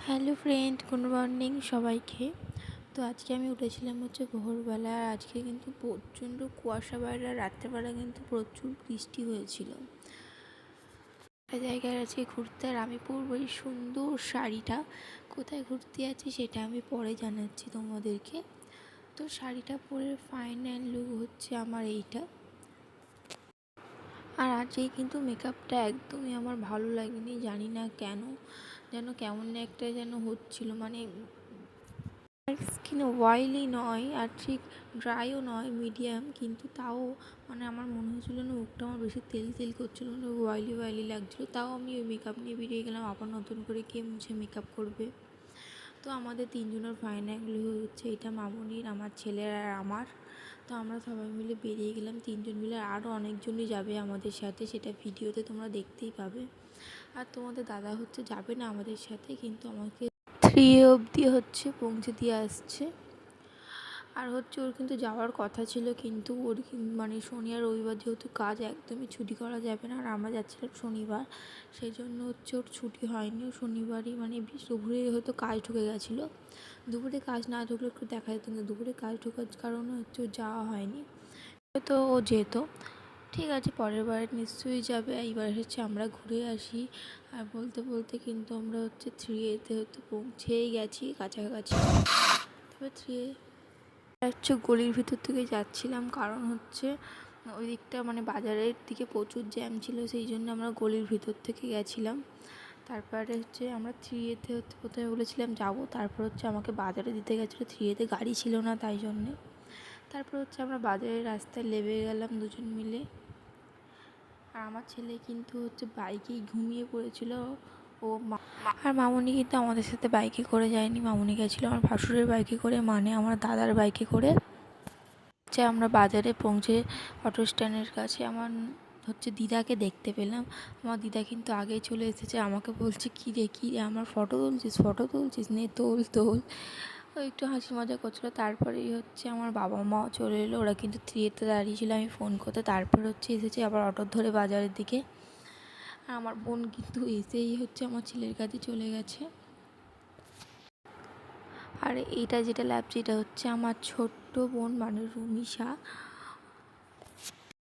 Hello friend, good morning সবাইকে। তো আজকে আমি উঠেছিলাম ভোরবেলা। আর আজকে কিন্তু প্রচণ্ড কুয়াশা, বাইরে রাত্রেবেলা কিন্তু প্রচুর বৃষ্টি হয়েছিল। একটা জায়গায় আজকে ঘুরতে, আর আমি পরবো এই সুন্দর শাড়িটা। কোথায় ঘুরতে যাচ্ছি সেটা আমি পরে জানাচ্ছি তোমাদেরকে। তো শাড়িটা পরে ফাইনাল লুক হচ্ছে আমার এইটা। আর আজকে কিন্তু মেকআপটা একদমই আমার ভালো লাগেনি, জানি না কেন, যেন কেমন একটা যেন হচ্ছিল। মানে স্কিন অয়েলি নয় আর ঠিক ড্রাইও নয়, মিডিয়াম, কিন্তু তাও মানে আমার মনে হচ্ছিলো না, মুখটা আমার বেশি তেল তেল করছিলো না, অয়েলি অয়েলি লাগছিলো। তাও আমি ওই মেকআপ নিয়ে বেরিয়ে গেলাম, আবার নতুন করে কে মুছে মেকআপ করবে। তো আমাদের তিনজনের ফাইনাল হচ্ছে এটা, মামুনির, আমার ছেলের আর আমার। তো আমরা সবাই মিলে বেরিয়ে গেলাম, তিনজন মিলে। আরও অনেকজনই যাবে আমাদের সাথে, সেটা ভিডিওতে তোমরা দেখতেই পাবে। আর তোমাদের দাদা যাবে না আমাদের সাথে, কিন্তু আমাকে 3 অবধি পৌঁছে দিয়ে আসছে। আর ওর কিন্তু যাওয়ার কথা ছিল, কিন্তু ওর মানে শনি আর রবিবার যেহেতু কাজ, একদমই ছুটি করা যাবে না। আর আমরা যাচ্ছিলাম শনিবার, সেই জন্য ওর ছুটি হয়নি। শনিবারই মানে দুপুরে হয়তো কাজ ঢুকে গেছিলো। দুপুরে কাজ না ঢুকলে একটু দেখা যেত, কিন্তু দুপুরে কাজ ঢোকার কারণে ওর যাওয়া হয়নি। তো ও যেত, ঠিক আছে, পরের বার নিশ্চয়ই যাবে। এইবার আমরা ঘুরে আসি। আর বলতে বলতে কিন্তু আমরা 3A-তে পৌঁছেই গেছি কাছাকাছি। তবে 3A গলির ভিতর থেকে যাচ্ছিলাম, কারণ ওই দিকটা মানে বাজারের দিকে প্রচুর জ্যাম ছিল, সেই জন্য আমরা গলির ভিতর থেকে গেছিলাম। তারপরে আমরা 3A-তে প্রথমে বলেছিলাম যাবো, তারপর আমাকে বাজারে দিতে গেছিলো। 3A-তে গাড়ি ছিল না, তাই জন্যে। তারপর আমরা বাজারের রাস্তায় নেমে গেলাম দুজন মিলে। আর আমার ছেলে কিন্তু বাইকেই ঘুমিয়ে পড়েছিল। আর মামুনি কিন্তু আমাদের সাথে বাইকে করে যায়নি, মামুনি গেছিলো আমার ভাসুরের বাইকে করে, মানে আমার দাদার বাইকে করে। আমরা বাজারে পৌঁছে অটো স্ট্যান্ডের কাছে আমার দিদাকে দেখতে পেলাম। আমার দিদা কিন্তু আগেই চলে এসেছে, আমাকে বলছে কী রে আমার ফটো তুলছিস, নে তোল। ও একটু হাসি মজা করছিলো। তারপরেই আমার বাবা মাও চলে এলো, ওরা কিন্তু 3A-তে দাঁড়িয়েছিল আমি ফোন করতে। তারপর এসেছে আবার অটো ধরে বাজারের দিকে। আর আমার বোন কিন্তু এসেই আমার ছেলের কাছে চলে গেছে। আর এইটা যেটা লাগছে, এটা আমার ছোট্ট বোন, মানে রুমিশা।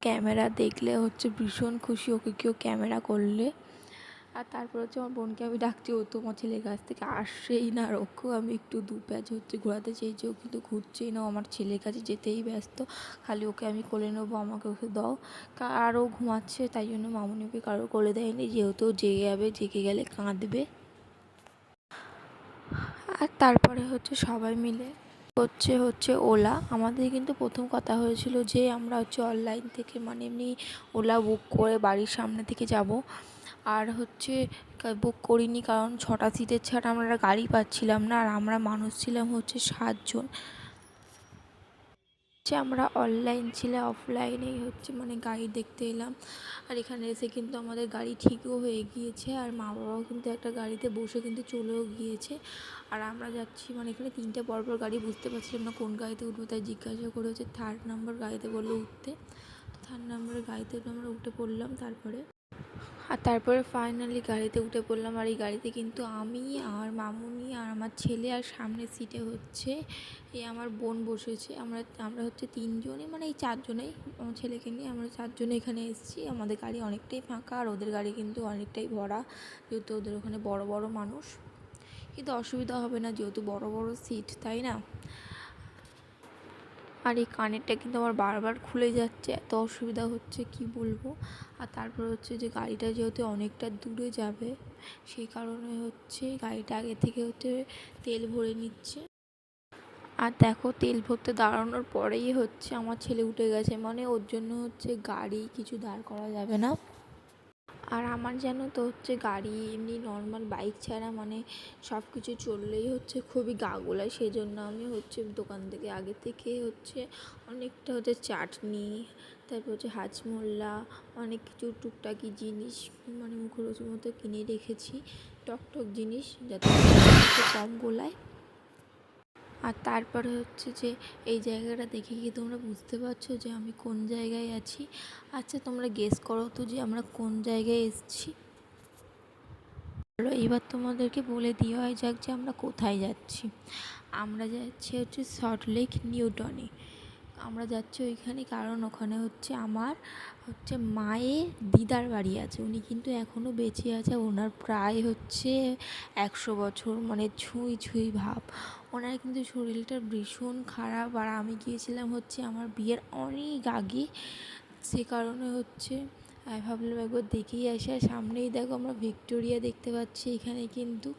ক্যামেরা দেখলে ভীষণ খুশি, ওকে কেউ ক্যামেরা করলে। আর তারপর আমার বোনকে আমি ডাকছি, ও তো আমার ছেলের কাছ থেকে আসছেই না। আর ওকেও আমি একটু দু প্যাচ ঘোরাতে চেয়েছি, ও কিন্তু ঘুরছেই না, আমার ছেলের কাছে যেতেই ব্যস্ত। খালি ওকে আমি কোলে নেবো, আমাকে ওকে দাও। আর ও ঘুমাচ্ছে, তাই জন্য মামুনি ওকে কারো কোলে দেয়নি, যেহেতু জেগে যাবে, জেগে গেলে কাঁদবে। আর তারপরে সবাই মিলে ওলা। আমাদের কিন্তু প্রথম কথা হয়েছিল যে আমরা অনলাইন থেকে, মানে এমনি ওলা বুক করে বাড়ির সামনে থেকে যাব। আর বুক করিনি, কারণ 6টা সিটের ছাড়া আমরা গাড়ি পাচ্ছিলাম না। আর আমরা মানুষ ছিলাম 7 জন। আমরা অনলাইন ছিল, অফলাইনেই মানে গাড়ি দেখতে এলাম। আর এখানে এসে কিন্তু আমাদের গাড়ি ঠিকও হয়ে গিয়েছে। আর মা বাবাও কিন্তু একটা গাড়িতে বসে কিন্তু চলেও গিয়েছে। আর আমরা যাচ্ছি, মানে এখানে 3টে পরপর গাড়ি, বুঝতে পারছিলাম না কোন গাড়িতে উঠবো, তাই জিজ্ঞাসা করে 3rd নাম্বার গাড়িতে বললো উঠতে। তো 3rd নাম্বারের গাড়িতে আমরা উঠে পড়লাম। তারপরে ফাইনালি গাড়িতে উঠে পড়লাম। আর এই গাড়িতে কিন্তু আমি আর মামুনি আর আমার ছেলে, আর সামনের সিটে আমার বোন বসেছে। আমরা 3জনই, মানে এই 4জনেই, আমার ছেলেকে নিয়ে আমরা 4জনে এখানে এসেছি। আমাদের গাড়ি অনেকটাই ফাঁকা, আর ওদের গাড়ি কিন্তু অনেকটাই ভরা, যেহেতু ওদের ওখানে বড় বড় মানুষ। কিন্তু অসুবিধা হবে না, যেহেতু বড় বড় সিট, তাই না। আর এই কানেরটা কিন্তু আমার বারবার খুলে যাচ্ছে, এত অসুবিধা হচ্ছে কি বলবো। আর তারপর যে গাড়িটা যেহেতু অনেকটা দূরে যাবে, সেই কারণে গাড়িটা আগে থেকে তেল ভরে নিচ্ছে। আর দেখো, তেল ভরতে দাঁড়ানোর পরেই আমার ছেলে উঠে গেছে, মানে ওর জন্য গাড়ি কিছু দাঁড় করা যাবে না। আর আমার জানো তো গাড়ি এমনি নর্মাল বাইক ছাড়া মানে সব কিছু চললেই খুবই গা গোলায়। সেই জন্য আমি দোকান থেকে আগে থেকে অনেকটা চাটনি, তারপর হাজমোল্লা, অনেক কিছু টুকটাকি জিনিস, মানে মুখরোচক মতো কিনে রেখেছি, টক জিনিস, যাতে কম গোলায়। আর তারপরে এই জায়গাটা দেখে কি তোমরা বুঝতে পারছো যে আমি কোন জায়গায় আছি? আচ্ছা, তোমরা গেস করো তো যে আমরা কোন জায়গায় এসেছি। চলো এবার তোমাদেরকে বলে দেওয়া যাক যে আমরা কোথায় যাচ্ছি। আমরা যাচ্ছি হচ্ছে সল্টলেক নিউটনে। আমরা যাচ্ছি ওইখানে কারণ ওখানে হচ্ছে আমার হচ্ছে মায়ের দিদার বাড়ি আছে। উনি কিন্তু এখনও বেঁচে আছে, ওনার প্রায় হচ্ছে 100 বছর, মানে ছুঁই ছুঁই ভাব। ওনার কিন্তু শরীরটা ভীষণ খারাপ, আর আমি গিয়েছিলাম হচ্ছে আমার বিয়ের অনেক আগে, সে কারণে হচ্ছে ভাবলাম একবার দেখেই আসি। আর সামনেই দেখো আমরা ভিক্টোরিয়া দেখতে পাচ্ছি এখানে কিন্তু,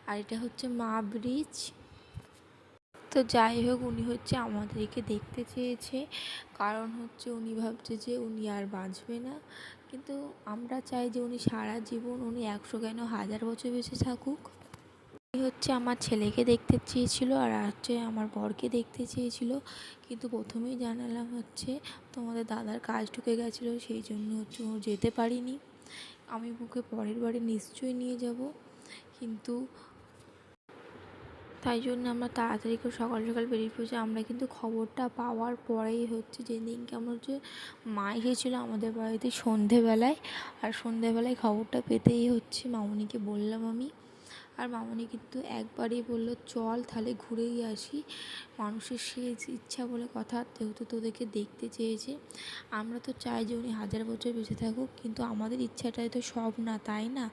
আর এটা হচ্ছে মা ব্রিজ। তো যাই হোক, উনি হচ্ছে আমাদেরকে দেখতে চেয়েছে, কারণ হচ্ছে উনি ভাবছে যে উনি আর বাঁচবে না, কিন্তু আমরা চাই যে উনি সারা জীবন, উনি 100 কেন 1000 বছর বেঁচে থাকুক। উনি হচ্ছে আমার ছেলেকে দেখতে চেয়েছিল আর হচ্ছে আমার বরকে দেখতে চেয়েছিল, কিন্তু প্রথমেই জানালাম হচ্ছে তোমাদের দাদার কাজ ঢুকে গেছিলো, সেই জন্য হচ্ছে ও যেতে পারিনি। আমি ওকে পরের বারে নিশ্চয়ই নিয়ে যাব, কিন্তু তাই জন্য আমরা তাড়াতাড়ি করে সকাল সকাল বেরিয়ে পড়েছি। আমরা কিন্তু খবরটা পাওয়ার পরেই হচ্ছে, যেদিনকে আমরা হচ্ছে মা এসেছিলো আমাদের বাড়িতে সন্ধেবেলায়, আর সন্ধেবেলায় খবরটা পেতেই হচ্ছে মামুনিকে বললাম আমি, আর মামুনি কিন্তু একবারই বললো চল তাহলে ঘুরেই আসি। মানুষের শেষ ইচ্ছা বলে কথা, যেহেতু তোদেরকে দেখতে চেয়েছে। আমরা তো চাই যে উনি 1000 বছর বেঁচে থাকুক, কিন্তু আমাদের ইচ্ছাটাই তো সব না, তাই না?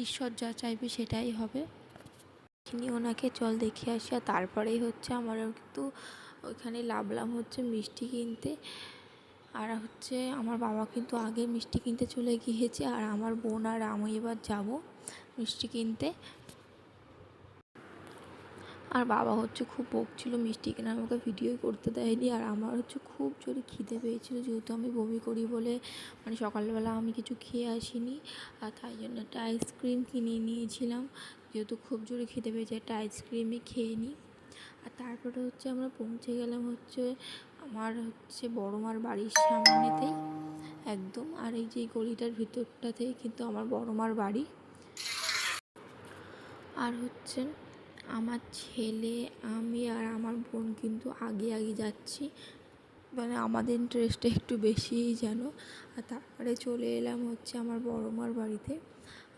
ঈশ্বর যা চাইবে সেটাই হবে। নিয়ে ওনাকে চল দেখে আসি। আর তারপরেই হচ্ছে আমরা কিন্তু ওইখানে নামলাম হচ্ছে মিষ্টি কিনতে, আর হচ্ছে আমার বাবা কিন্তু আগে মিষ্টি কিনতে চলে গিয়েছে, আর আমার বোন আর আমি এবার যাব মিষ্টি কিনতে। আর বাবা হচ্ছে খুব বকছিল মিষ্টি কেনার, আমাকে ভিডিও করতে দেয়নি। আর আমার হচ্ছে খুব জোরে খিদে পেয়েছিল, যেহেতু আমি বমি করি বলে, মানে সকালবেলা আমি কিছু খেয়ে আসিনি, আর তাই জন্য একটা আইসক্রিম কিনে নিয়েছিলাম। যেহেতু খুব জোরে খিদে পেয়েছে, একটা আইসক্রিমই খেয়ে নিই। আর তারপরে হচ্ছে আমরা পৌঁছে গেলাম হচ্ছে আমার হচ্ছে বড় মার বাড়ির সামনেতেই একদম, আর এই যে গলিটার ভিতরটাতেই কিন্তু আমার বড় মার বাড়ি। আর হচ্ছে আমার ছেলে, আমি আর আমার বোন কিন্তু আগে আগে যাচ্ছি, মানে আমাদের ইন্টারেস্টটা একটু বেশিই যেন। আর তারপরে চলে এলাম হচ্ছে আমার বড় মার বাড়িতে।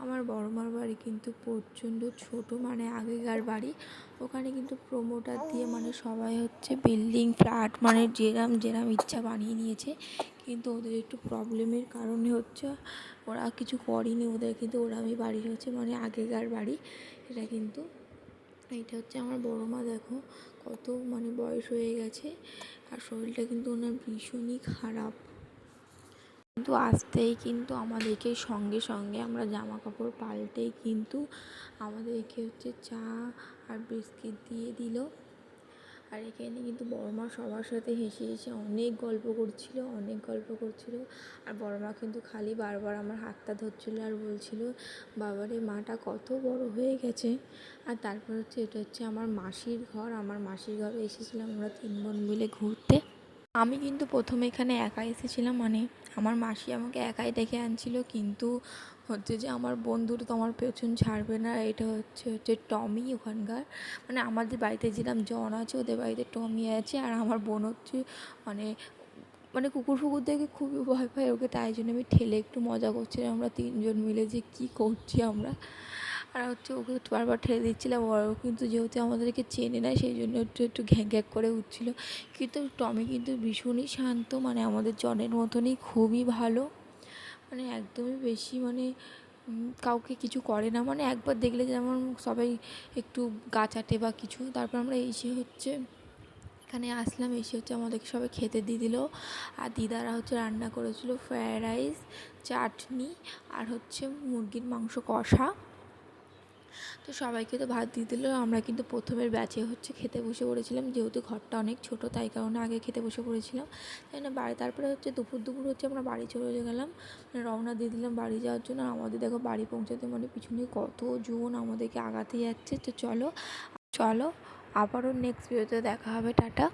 আমার বড় মার বাড়ি কিন্তু প্রচণ্ড ছোট, মানে আগেকার বাড়ি। ওখানে কিন্তু প্রমোটার দিয়ে মানে সবাই হচ্ছে বিল্ডিং ফ্ল্যাট, মানে যেরাম যেরাম ইচ্ছা বানিয়ে নিয়েছে, কিন্তু ওদের একটু প্রবলেমের কারণে হচ্ছে ওরা কিছু করেনি, ওদের কিন্তু ওরামই বাড়ি হচ্ছে, মানে আগেকার বাড়ি এটা কিন্তু। এইটা হচ্ছে আমার বড় মা, দেখো কত মানে বয়স হয়ে গেছে, আর শরীরটা কিন্তু ওনার ভীষণই খারাপ। কিন্তু আসতেই কিন্তু আমাদেরকে সঙ্গে সঙ্গে আমরা জামা কাপড় পাল্টেই কিন্তু আমাদেরকে হচ্ছে চা আর বিস্কিট দিয়ে দিল। আর এখানে কিন্তু বড়মা সবার সাথে হেসে হেসে অনেক গল্প করছিল। আর বড়মা কিন্তু খালি বারবার আমার হাতটা ধরছিল আর বলছিল বাবারে মাটা কত বড় হয়ে গেছে। আর তারপর হচ্ছে এটা হচ্ছে আমার মাসির ঘর, আমার মাসির ঘরে এসেছিলাম আমরা 3 বোন মিলে ঘুরতে। আমি কিন্তু প্রথমে এখানে একা এসেছিলাম, মানে আমার মাসি আমাকে একাই ডেকে আনছিল, কিন্তু হচ্ছে যে আমার বন্ধুরা তো আমার পেছন ছাড়বে না। এটা হচ্ছে টমি ওখানকার, মানে আমাদের বাড়িতে যেরকম জন আছে ওদের বাড়িতে টমি আছে। আর আমার বোন হচ্ছে মানে মানে কুকুর ফুকুর দেখে খুবই ভয় পায় ওকে, তাই জন্য আমি ঠেলে একটু মজা করছিলাম আমরা 3 জন মিলে যে কী করছি আমরা। আর হচ্ছে ওকে বারবার ঠেলে দিচ্ছিলাম, ও কিন্তু যেহেতু আমাদেরকে চেনে না সেই জন্য একটু একটু ঘ্যাঁ ঘ্যাঁ করে উঠছিল। কিন্তু টমি কিন্তু ভীষণই শান্ত, মানে আমাদের জনের মতনই খুবই ভালো, মানে একদমই বেশি মানে কাউকে কিছু করে না, মানে একবার দেখলে যেমন সবাই একটু গা চাটে বা কিছু। তারপর আমরা এসে হচ্ছে এখানে আসলাম, এসে হচ্ছে আমাদেরকে সবাই খেতে দিয়ে দিল। আর দিদারা হচ্ছে রান্না করেছিল ফ্রায়েড রাইস, চাটনি আর হচ্ছে মুরগির মাংস কষা। তো সবাইকে তো ভাত দিয়ে দিল। আমরা কিন্তু প্রথমের ব্যাচে হচ্ছে খেতে বসে পড়েছিলাম, যেহেতু ঘরটা অনেক ছোট তাই কারণে আগে খেতে বসে পড়েছিলাম। তাই না বাড়ি, তারপরে হচ্ছে দুপুর হচ্ছে আমরা বাড়ি চলে গেলাম, মানে রওনা দিয়ে দিলাম বাড়ি যাওয়ার জন্য। আর আমাদের দেখো বাড়ি পৌঁছাতে মানে পিছনে কতজন আমাদেরকে আগাতে যাচ্ছে। তো চলো আবারও নেক্সট ভিডিওতে দেখা হবে, টাটা।